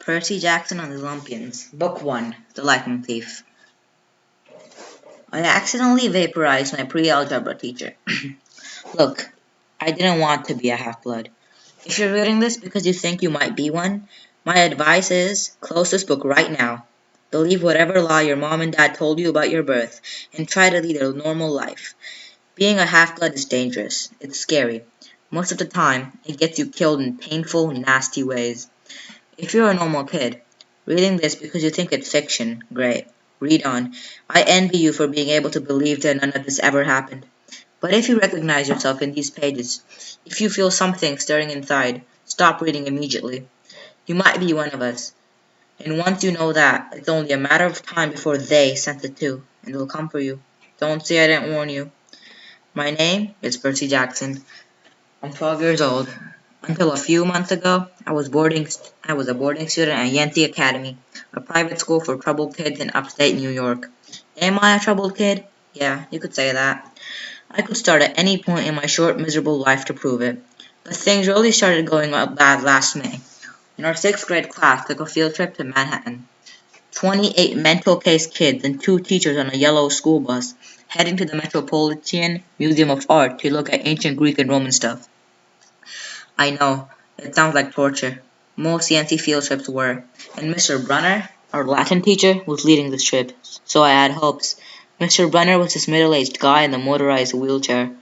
Percy Jackson and the Olympians, Book 1, The Lightning Thief. I accidentally vaporized my pre-algebra teacher. Look, I didn't want to be a half-blood. If you're reading this because you think you might be one, my advice is close this book right now. Believe whatever lie your mom and dad told you about your birth, and try to lead a normal life. Being a half-blood is dangerous. It's scary. Most of the time, it gets you killed in painful, nasty ways. If you're a normal kid, reading this because you think it's fiction, great. Read on. I envy you for being able to believe that none of this ever happened. But if you recognize yourself in these pages, if you feel something stirring inside, stop reading immediately. You might be one of us. And once you know that, it's only a matter of time before they sense it too, and they'll come for you. Don't say I didn't warn you. My name is Percy Jackson. I'm 12 years old. Until a few months ago, I was a boarding student at Yancey Academy, a private school for troubled kids in upstate New York. Am I a troubled kid? Yeah, you could say that. I could start at any point in my short, miserable life to prove it. But things really started going bad last May, when our sixth grade class took a field trip to Manhattan. 28 mental case kids and two teachers on a yellow school bus, heading to the Metropolitan Museum of Art to look at ancient Greek and Roman stuff. I know, it sounds like torture. Most Yancey field trips were, and Mr. Brunner, our Latin teacher, was leading this trip, so I had hopes. Mr. Brunner was this middle-aged guy in a motorized wheelchair.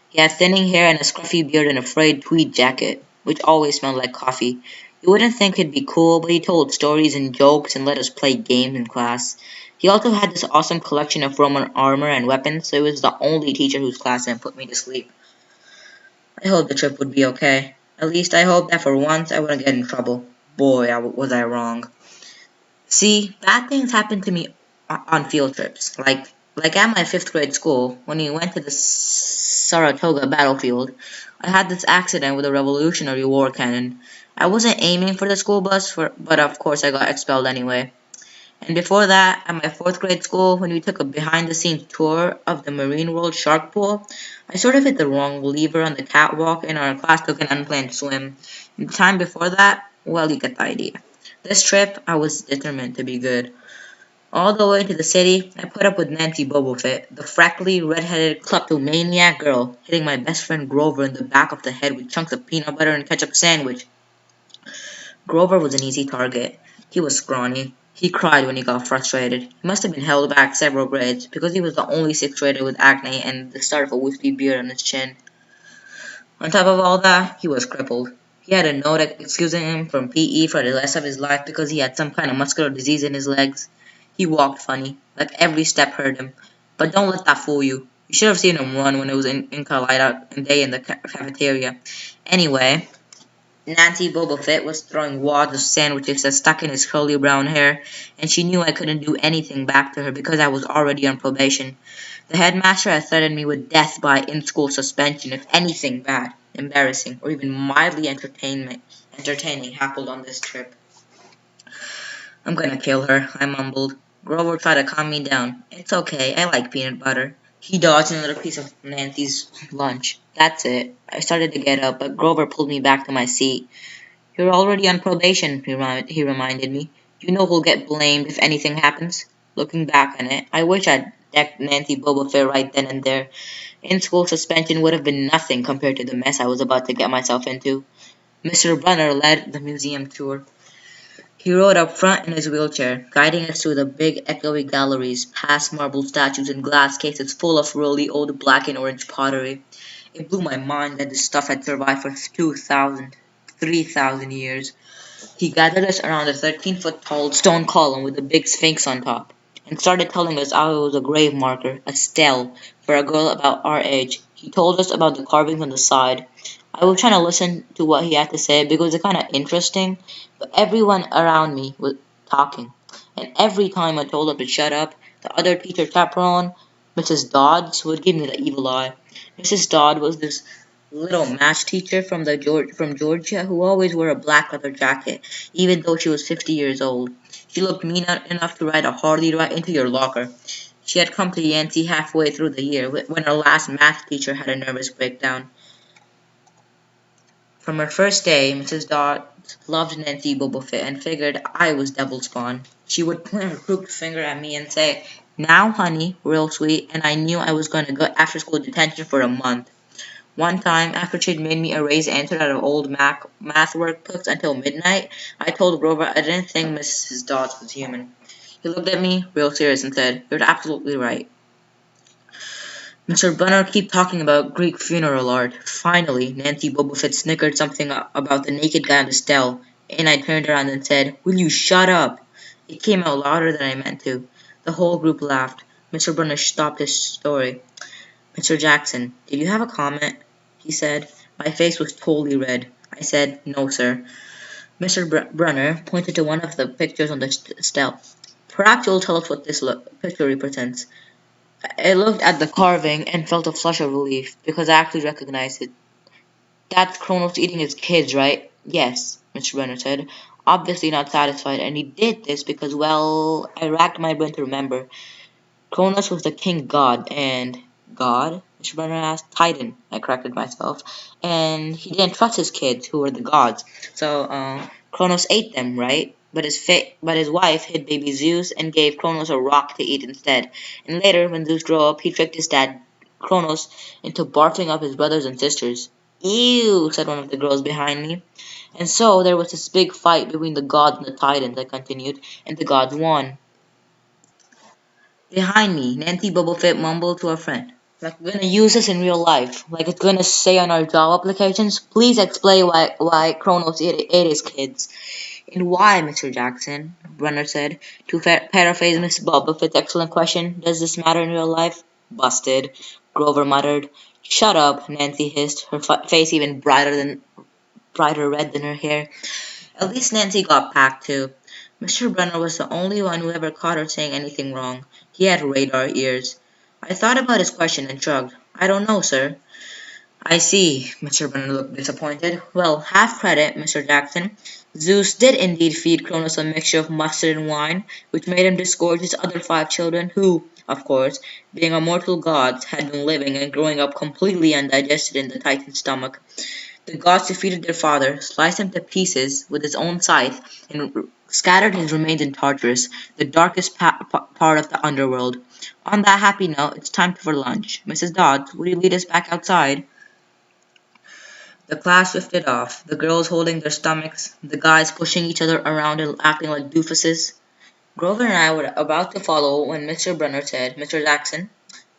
He had thinning hair and a scruffy beard and a frayed tweed jacket, which always smelled like coffee. You wouldn't think he'd be cool, but he told stories and jokes and let us play games in class. He also had this awesome collection of Roman armor and weapons, so he was the only teacher whose class didn't put me to sleep. I hoped the trip would be okay. At least I hoped that for once I wouldn't get in trouble. Boy, was I wrong. See, bad things happen to me on field trips. Like at my fifth grade school, when we went to the Saratoga battlefield, I had this accident with a Revolutionary War cannon. I wasn't aiming for the school bus, but of course I got expelled anyway. And before that, at my fourth grade school, when we took a behind-the-scenes tour of the Marine World shark pool, I sort of hit the wrong lever on the catwalk and our class took an unplanned swim. And the time before that, well, you get the idea. This trip, I was determined to be good. All the way to the city, I put up with Nancy Bobofit, the freckly, red-headed kleptomaniac girl, hitting my best friend Grover in the back of the head with chunks of peanut butter and ketchup sandwich. Grover was an easy target. He was scrawny. He cried when he got frustrated. He must have been held back several grades, because he was the only sixth grader with acne and the start of a wispy beard on his chin. On top of all that, he was crippled. He had a note excusing him from PE for the rest of his life because he had some kind of muscular disease in his legs. He walked funny, like every step hurt him. But don't let that fool you. You should have seen him run when it was in Carlita and day in the cafeteria. Anyway, Nancy Bobofit was throwing wads of sandwiches that stuck in his curly brown hair, and she knew I couldn't do anything back to her because I was already on probation. The headmaster had threatened me with death by in-school suspension if anything bad, embarrassing, or even mildly entertaining happened on this trip. I'm gonna kill her, I mumbled. Grover tried to calm me down. It's okay, I like peanut butter. He dodged another piece of Nancy's lunch. That's it. I started to get up, but Grover pulled me back to my seat. You're already on probation, he reminded me. You know who'll get blamed if anything happens. Looking back on it, I wish I'd decked Nancy Bobofit right then and there. In-school suspension would have been nothing compared to the mess I was about to get myself into. Mr. Brunner led the museum tour. He rode up front in his wheelchair, guiding us through the big echoey galleries, past marble statues and glass cases full of really old black and orange pottery. It blew my mind that this stuff had survived for 2,000, 3,000 years. He gathered us around a 13-foot tall stone column with a big sphinx on top, and started telling us how it was a grave marker, a stele, for a girl about our age. He told us about the carvings on the side. I was trying to listen to what he had to say because it was kind of interesting, but everyone around me was talking, and every time I told him to shut up, the other teacher chaperone, Mrs. Dodds, would give me the evil eye. Mrs. Dodd was this little math teacher from Georgia who always wore a black leather jacket, even though she was 50 years old. She looked mean enough to ride a Harley right into your locker. She had come to Yancey halfway through the year when our last math teacher had a nervous breakdown. From her first day, Mrs. Dot loved Nancy Boba Fett and figured I was devil spawn. She would point her crooked finger at me and say, "Now, honey," real sweet, and I knew I was going to go after school detention for a month. One time, after she'd made me erase answers out of old math workbooks until midnight, I told Grover I didn't think Mrs. Dodds was human. He looked at me, real serious, and said, "You're absolutely right." Mr. Bunner keep talking about Greek funeral art. Finally, Nancy Boba Fett snickered something about the naked guy on the stele, and I turned around and said, "Will you shut up?" It came out louder than I meant to. The whole group laughed. Mr. Bunner stopped his story. "Mr. Jackson, did you have a comment?" he said. My face was totally red. I said, "No, sir." Mr. Brunner pointed to one of the pictures on the stele. "Perhaps you'll tell us what this picture represents." I looked at the carving and felt a flush of relief, because I actually recognized it. "That's Kronos eating his kids, right?" "Yes," Mr. Brunner said, obviously not satisfied, "and he did this because, well," I racked my brain to remember. "Kronos was the king god, and—" "God?" Mr. Brunner asked. "Titan," I corrected myself. "And he didn't trust his kids, who were the gods. So, Kronos ate them, right? But his wife hid baby Zeus and gave Kronos a rock to eat instead. And later, when Zeus grew up, he tricked his dad, Kronos, into barfing up his brothers and sisters." "Ew," said one of the girls behind me. "And so there was this big fight between the gods and the Titans," I continued, "and the gods won." Behind me, Nancy Boba Fett mumbled to a friend, "Like we're gonna use this in real life, like it's gonna say on our job applications. Please explain why Kronos ate his kids." "And why, Mr. Jackson?" Brunner said. To paraphrase Miss Boba Fett's excellent question, "Does this matter in real life?" "Busted," Grover muttered. "Shut up," Nancy hissed, her face even brighter red than her hair. At least Nancy got packed too. Mr. Brunner was the only one who ever caught her saying anything wrong. He had radar ears. I thought about his question and shrugged. "I don't know, sir." "I see." Mr. Brunner looked disappointed. "Well, half credit, Mr. Jackson. Zeus did indeed feed Cronus a mixture of mustard and wine, which made him disgorge his other 5 children, who, of course, being immortal gods, had been living and growing up completely undigested in the Titan's stomach. The gods defeated their father, sliced him to pieces with his own scythe, and scattered his remains in Tartarus, the darkest part of the underworld. On that happy note, it's time for lunch. Mrs. Dodds, will you lead us back outside?" The class drifted off, the girls holding their stomachs, the guys pushing each other around and acting like doofuses. Grover and I were about to follow when Mr. Brunner said, "Mr. Jackson."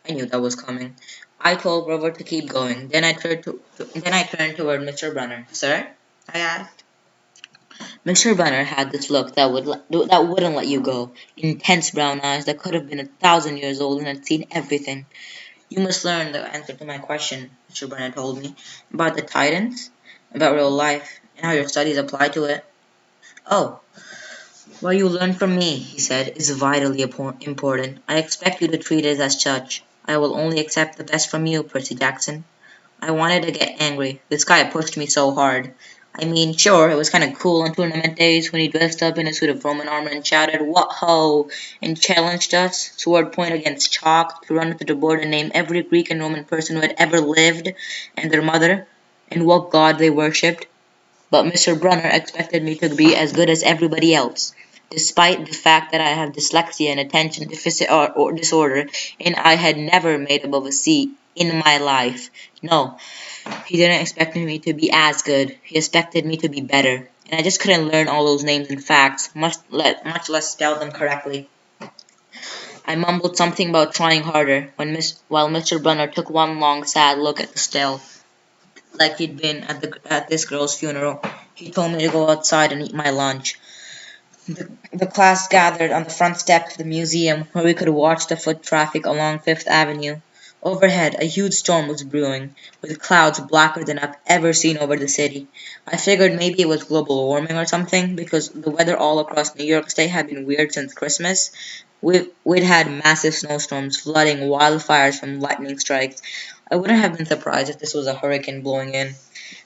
I knew that was coming. I told Grover to keep going. Then I turned toward Mr. Brunner. "Sir?" I asked. Mr. Brunner had this look that wouldn't let you go. Intense brown eyes that could have been 1,000 years old and had seen everything. "You must learn the answer to my question," Mr. Brunner told me. "About the Titans, about real life, and how your studies apply to it." "Oh, what you learn from me," he said, "is vitally important. I expect you to treat it as such. I will only accept the best from you, Percy Jackson." I wanted to get angry. This guy pushed me so hard. I mean, sure, it was kind of cool on tournament days when he dressed up in a suit of Roman armor and shouted, "What ho!" and challenged us, sword point against chalk, to run to the board and name every Greek and Roman person who had ever lived, and their mother, and what god they worshipped. But Mr. Brunner expected me to be as good as everybody else, despite the fact that I have dyslexia and attention deficit or disorder, and I had never made above a C in my life. No, he didn't expect me to be as good. He expected me to be better. And I just couldn't learn all those names and facts, much less spell them correctly. I mumbled something about trying harder while Mr. Brunner took one long sad look at the stele, like he'd been at this girl's funeral. He told me to go outside and eat my lunch. The class gathered on the front steps of the museum, where we could watch the foot traffic along Fifth Avenue. Overhead, a huge storm was brewing, with clouds blacker than I've ever seen over the city. I figured maybe it was global warming or something, because the weather all across New York State had been weird since Christmas. We'd had massive snowstorms, flooding, wildfires from lightning strikes. I wouldn't have been surprised if this was a hurricane blowing in.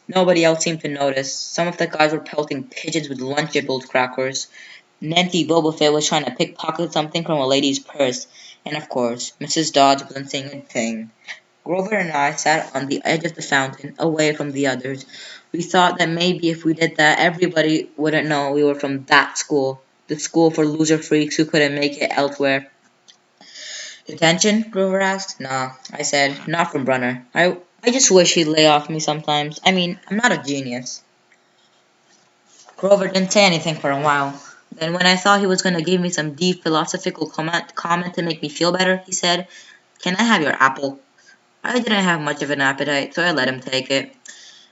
Nobody else seemed to notice. Some of the guys were pelting pigeons with Lunchables crackers. Nancy Boba Fett was trying to pickpocket something from a lady's purse. And of course, Mrs. Dodge wasn't saying a thing. Grover and I sat on the edge of the fountain, away from the others. We thought that maybe if we did that, everybody wouldn't know we were from that school, the school for loser freaks who couldn't make it elsewhere. Detention? Grover asked. Nah, I said, not from Brunner. I just wish he'd lay off me sometimes. I mean, I'm not a genius. Grover didn't say anything for a while. Then, when I thought he was going to give me some deep philosophical comment to make me feel better, he said, Can I have your apple? I didn't have much of an appetite, so I let him take it.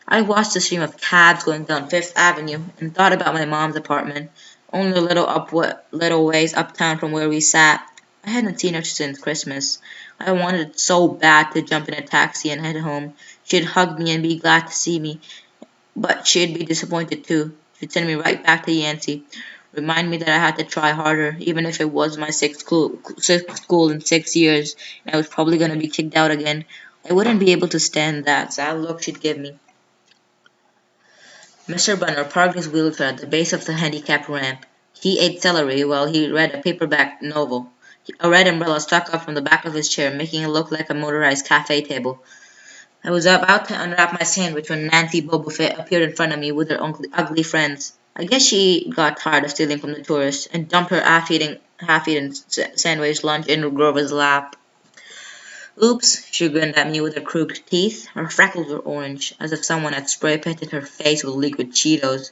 I watched the stream of cabs going down Fifth Avenue and thought about my mom's apartment, only a little ways uptown from where we sat. I hadn't seen her since Christmas. I wanted so bad to jump in a taxi and head home. She'd hug me and be glad to see me, but she'd be disappointed too. She'd send me right back to Yancey, remind me that I had to try harder, even if it was my sixth school in 6 years, and I was probably going to be kicked out again. I wouldn't be able to stand that sad look she'd give me. Mr. Bunner parked his wheelchair at the base of the handicapped ramp. He ate celery while he read a paperback novel. A red umbrella stuck up from the back of his chair, making it look like a motorized cafe table. I was about to unwrap my sandwich when Nancy Boba appeared in front of me with her ugly friends. I guess she got tired of stealing from the tourists and dumped her half-eaten sandwich lunch in Grover's lap. Oops, she grinned at me with her crooked teeth. Her freckles were orange, as if someone had spray painted her face with liquid Cheetos.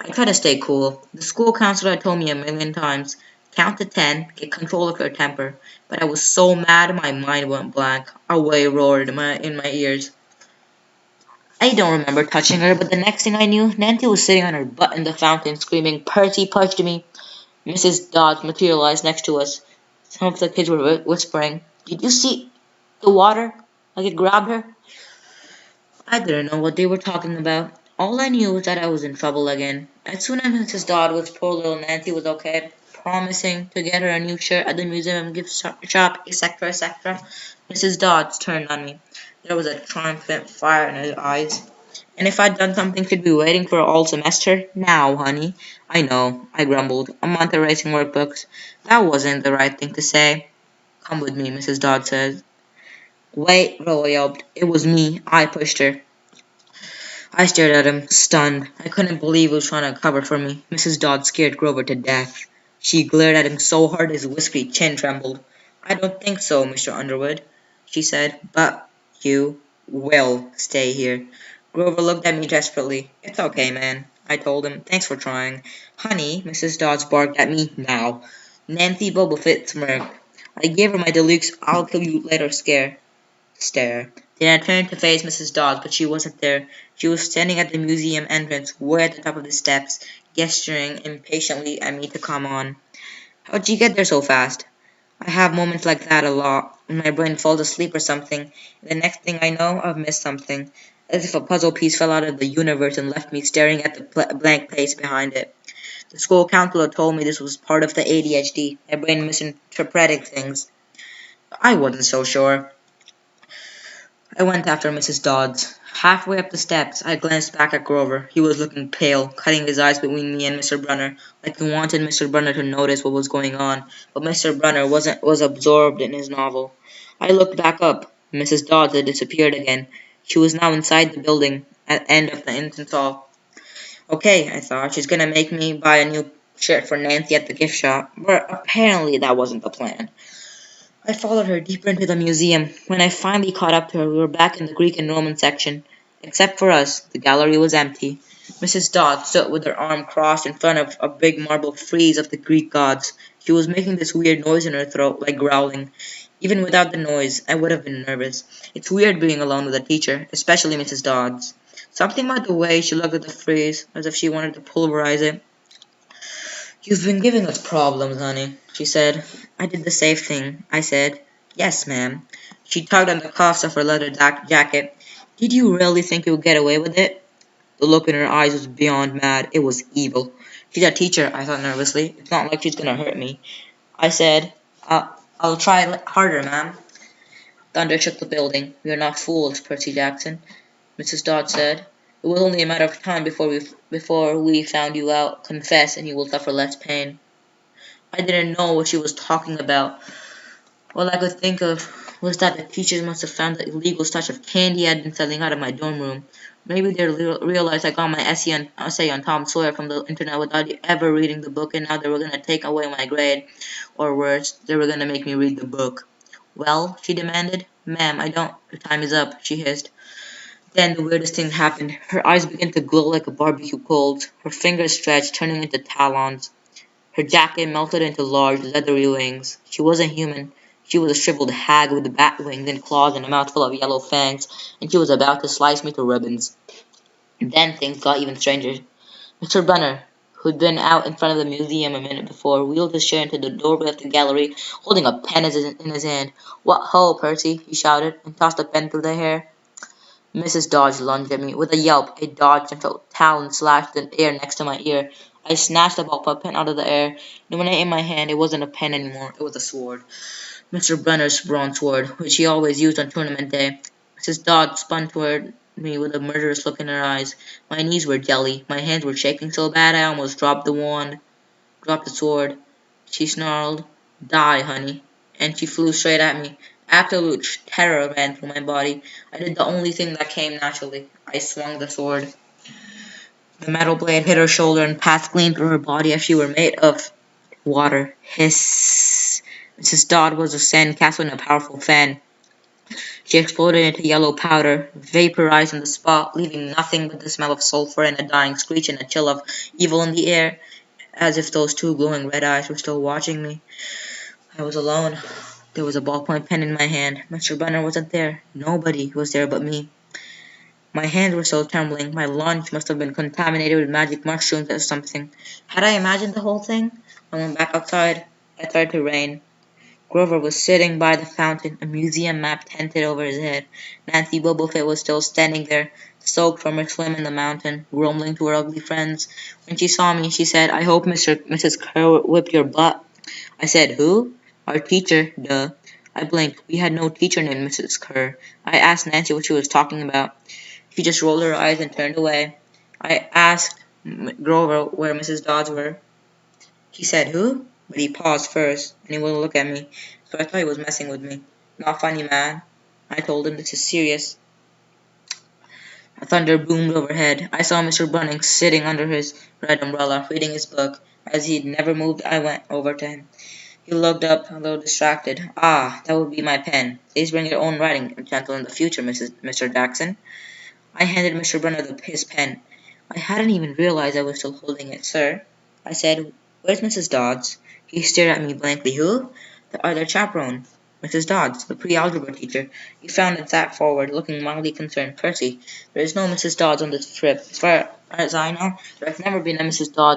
I tried to stay cool. The school counselor had told me a million times, count to 10, get control of your temper. But I was so mad my mind went blank. A wave roared in my ears. I don't remember touching her, but the next thing I knew, Nancy was sitting on her butt in the fountain, screaming, Percy pushed me. Mrs. Dodds materialized next to us. Some of the kids were whispering, Did you see the water? Like it grabbed her? I didn't know what they were talking about. All I knew was that I was in trouble again. As soon as Mrs. Dodd was poor little Nancy was okay, promising to get her a new shirt at the museum gift shop, etc., etc., Mrs. Dodds turned on me. There was a triumphant fire in her eyes. And if I'd done something she'd be waiting for all semester? Now, honey. I know, I grumbled. A month erasing workbooks. That wasn't the right thing to say. Come with me, Mrs. Dodd said. Wait, Rolla yelped. It was me. I pushed her. I stared at him, stunned. I couldn't believe he was trying to cover for me. Mrs. Dodd scared Grover to death. She glared at him so hard his whiskery chin trembled. I don't think so, Mr. Underwood, she said, but you will stay here. Grover looked at me desperately. It's okay, man, I told him. Thanks for trying. Honey, Mrs. Dodds barked at me. Now. Nancy Bobofit smirked. I gave her my deluxe I'll kill you later stare. Then I turned to face Mrs. Dodds, but she wasn't there. She was standing at the museum entrance, way at the top of the steps, gesturing impatiently at me to come on. How'd you get there so fast? I have moments like that a lot, when my brain falls asleep or something, and the next thing I know, I've missed something, as if a puzzle piece fell out of the universe and left me staring at the blank place behind it. The school counselor told me this was part of the ADHD, my brain misinterpreting things. I wasn't so sure. I went after Mrs. Dodds. Halfway up the steps, I glanced back at Grover. He was looking pale, cutting his eyes between me and Mr. Brunner, like he wanted Mr. Brunner to notice what was going on. But Mr. Brunner was absorbed in his novel. I looked back up. Mrs. Dodds had disappeared again. She was now inside the building, at the end of the entrance hall. Okay, I thought, she's gonna make me buy a new shirt for Nancy at the gift shop. But apparently that wasn't the plan. I followed her deeper into the museum. When I finally caught up to her, we were back in the Greek and Roman section. Except for us, the gallery was empty. Mrs. Dodd stood with her arm crossed in front of a big marble frieze of the Greek gods. She was making this weird noise in her throat, like growling. Even without the noise, I would have been nervous. It's weird being alone with a teacher, especially Mrs. Dodds. Something about the way she looked at the frieze, as if she wanted to pulverize it. You've been giving us problems, honey, she said. I did the safe thing, I said. Yes, ma'am. She tugged on the cuffs of her leather jacket. Did you really think you would get away with it? The look in her eyes was beyond mad. It was evil. She's a teacher, I thought nervously. It's not like she's gonna hurt me. I said, I'll try harder, ma'am. Thunder shook the building. We are not fools, Percy Jackson, Mrs. Dodd said. It was only a matter of time before we found you out. Confess, and you will suffer less pain. I didn't know what she was talking about. All I could think of was that the teachers must have found the illegal stash of candy I'd been selling out of my dorm room. Maybe they realized I got my essay on Tom Sawyer from the internet without ever reading the book, and now they were going to take away my grade. Or worse, they were going to make me read the book. Well, she demanded. Ma'am, I don't. Your time is up, she hissed. Then the weirdest thing happened. Her eyes began to glow like a barbecue coals. Her fingers stretched, turning into talons. Her jacket melted into large, leathery wings. She wasn't human. She was a shriveled hag with bat wings and claws and a mouthful of yellow fangs, and she was about to slice me to ribbons. Then things got even stranger. Mr. Bunner, who'd been out in front of the museum a minute before, wheeled his chair into the doorway of the gallery, holding a pen in his hand. "What ho, Percy!" he shouted, and tossed a pen through the air. Mrs. Dodge lunged at me. With a yelp, I dodged until a talon slashed the air next to my ear. I snatched the ballpoint pen out of the air, and when it hit my hand, it wasn't a pen anymore. It was a sword. Mr. Bunner's bronze sword, which he always used on tournament day. Mrs. Dodge spun toward me with a murderous look in her eyes. My knees were jelly. My hands were shaking so bad I almost dropped the sword. She snarled, "Die, honey," and she flew straight at me. Absolute terror ran through my body. I did the only thing that came naturally. I swung the sword. The metal blade hit her shoulder and passed clean through her body as she were made of water. Hiss. Mrs. Dodd was a sand castle in a powerful fan. She exploded into yellow powder, vaporized on the spot, leaving nothing but the smell of sulfur and a dying screech and a chill of evil in the air, as if those two glowing red eyes were still watching me. I was alone. There was a ballpoint pen in my hand. Mr. Bunner wasn't there. Nobody was there but me. My hands were still trembling. My lunch must have been contaminated with magic mushrooms or something. Had I imagined the whole thing? I went back outside. It started to rain. Grover was sitting by the fountain, a museum map tented over his head. Nancy Bobofit was still standing there, soaked from her swim in the mountain, grumbling to her ugly friends. When she saw me, she said, "I hope Mrs. Kerr whipped your butt." I said, "Who?" "Our teacher, duh." I blinked. We had no teacher named Mrs. Kerr. I asked Nancy what she was talking about. She just rolled her eyes and turned away. I asked Grover where Mrs. Dodds were. He said, "Who?" But he paused first, and he wouldn't look at me, so I thought he was messing with me. "Not funny, man." I told him, "This is serious." A thunder boomed overhead. I saw Mr. Bunning sitting under his red umbrella, reading his book. As he'd never moved, I went over to him. He looked up, a little distracted. "Ah, that would be my pen. Please bring your own writing utensil in the future, Mr. Jackson." I handed Mr. Brunner his pen. I hadn't even realized I was still holding it. "Sir," I said, "where's Mrs. Dodds?" He stared at me blankly. "Who?" "The other chaperone." "Mrs. Dodds, the pre-algebra teacher." He frowned and sat forward, looking mildly concerned. "Percy, there is no Mrs. Dodds on this trip. As far as I know, there has never been a Mrs. Dodds